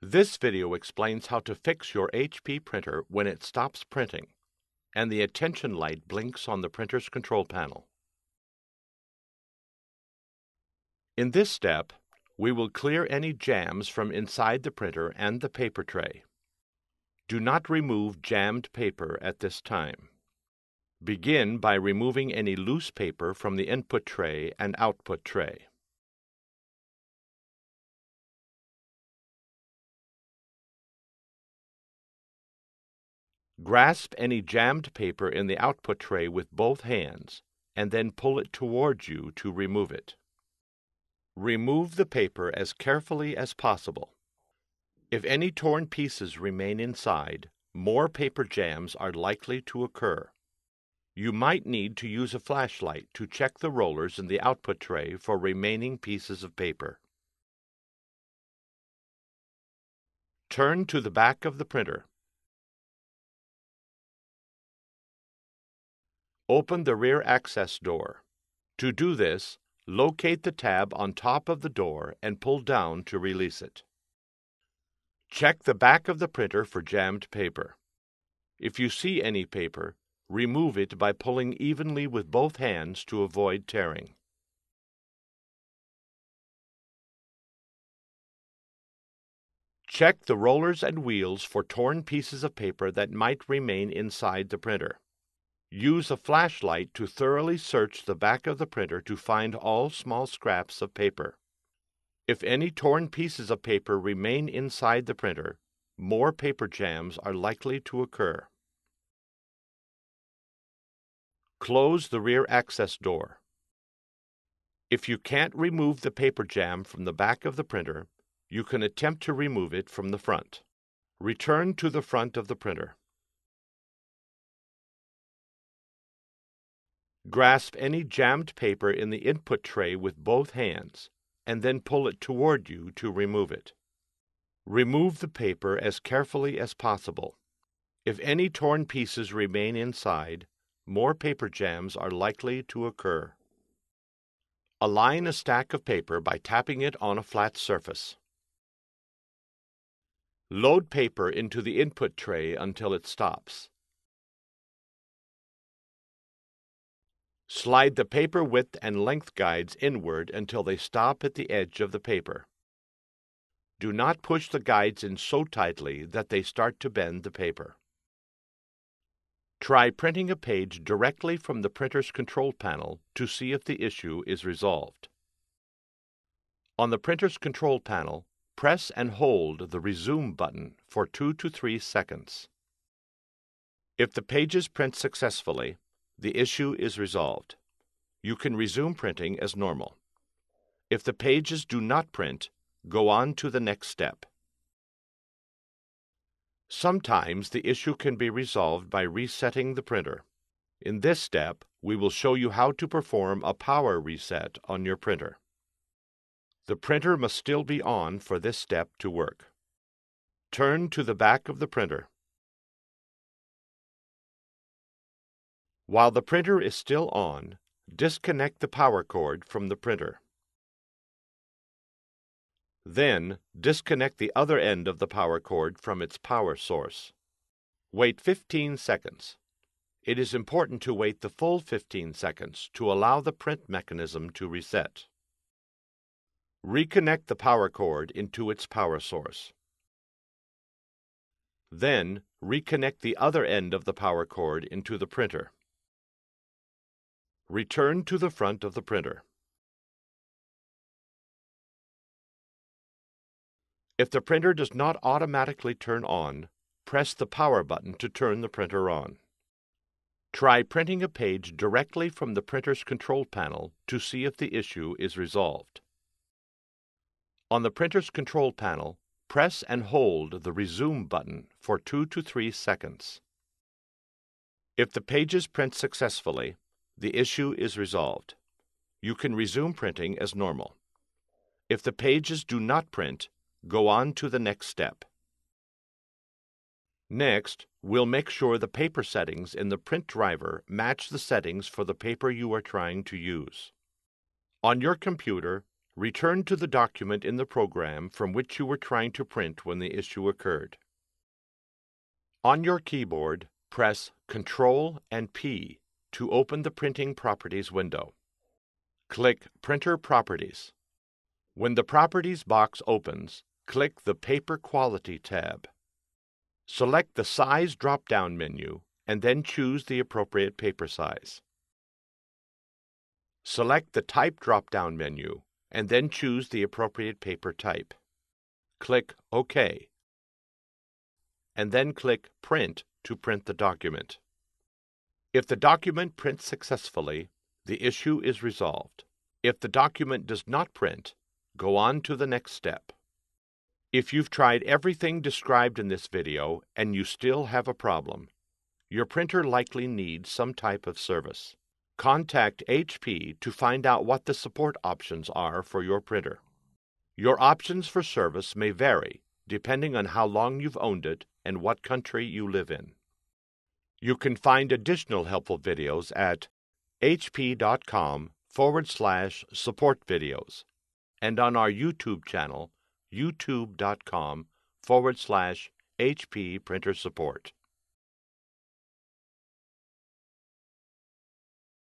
This video explains how to fix your HP printer when it stops printing and the attention light blinks on the printer's control panel. In this step, we will clear any jams from inside the printer and the paper tray. Do not remove jammed paper at this time. Begin by removing any loose paper from the input tray and output tray. Grasp any jammed paper in the output tray with both hands and then pull it towards you to remove it. Remove the paper as carefully as possible. If any torn pieces remain inside, more paper jams are likely to occur. You might need to use a flashlight to check the rollers in the output tray for remaining pieces of paper. Turn to the back of the printer. Open the rear access door. To do this, locate the tab on top of the door and pull down to release it. Check the back of the printer for jammed paper. If you see any paper, remove it by pulling evenly with both hands to avoid tearing. Check the rollers and wheels for torn pieces of paper that might remain inside the printer. Use a flashlight to thoroughly search the back of the printer to find all small scraps of paper. If any torn pieces of paper remain inside the printer, more paper jams are likely to occur. Close the rear access door. If you can't remove the paper jam from the back of the printer, you can attempt to remove it from the front. Return to the front of the printer. Grasp any jammed paper in the input tray with both hands, and then pull it toward you to remove it. Remove the paper as carefully as possible. If any torn pieces remain inside, more paper jams are likely to occur. Align a stack of paper by tapping it on a flat surface. Load paper into the input tray until it stops. Slide the paper width and length guides inward until they stop at the edge of the paper. Do not push the guides in so tightly that they start to bend the paper. Try printing a page directly from the printer's control panel to see if the issue is resolved. On the printer's control panel, press and hold the Resume button for 2 to 3 seconds. If the pages print successfully, the issue is resolved. You can resume printing as normal. If the pages do not print, go on to the next step. Sometimes the issue can be resolved by resetting the printer. In this step, we will show you how to perform a power reset on your printer. The printer must still be on for this step to work. Turn to the back of the printer. While the printer is still on, disconnect the power cord from the printer. Then, disconnect the other end of the power cord from its power source. Wait 15 seconds. It is important to wait the full 15 seconds to allow the print mechanism to reset. Reconnect the power cord into its power source. Then, reconnect the other end of the power cord into the printer. Return to the front of the printer. If the printer does not automatically turn on, press the power button to turn the printer on. Try printing a page directly from the printer's control panel to see if the issue is resolved. On the printer's control panel, press and hold the Resume button for 2 to 3 seconds. If the pages print successfully, the issue is resolved. You can resume printing as normal. If the pages do not print, go on to the next step. Next, we'll make sure the paper settings in the print driver match the settings for the paper you are trying to use. On your computer, Return to the document in the program from which you were trying to print when the issue occurred. On your keyboard, press Ctrl and P to open the Printing Properties window. Click Printer Properties. When the Properties box opens, click the Paper Quality tab. Select the Size drop-down menu and then choose the appropriate paper size. Select the Type drop-down menu and then choose the appropriate paper type. Click OK, and then click Print to print the document. If the document prints successfully, the issue is resolved. If the document does not print, go on to the next step. If you've tried everything described in this video and you still have a problem, your printer likely needs some type of service. Contact HP to find out what the support options are for your printer. Your options for service may vary depending on how long you've owned it and what country you live in. You can find additional helpful videos at hp.com/support videos and on our YouTube channel, youtube.com/HP printer support.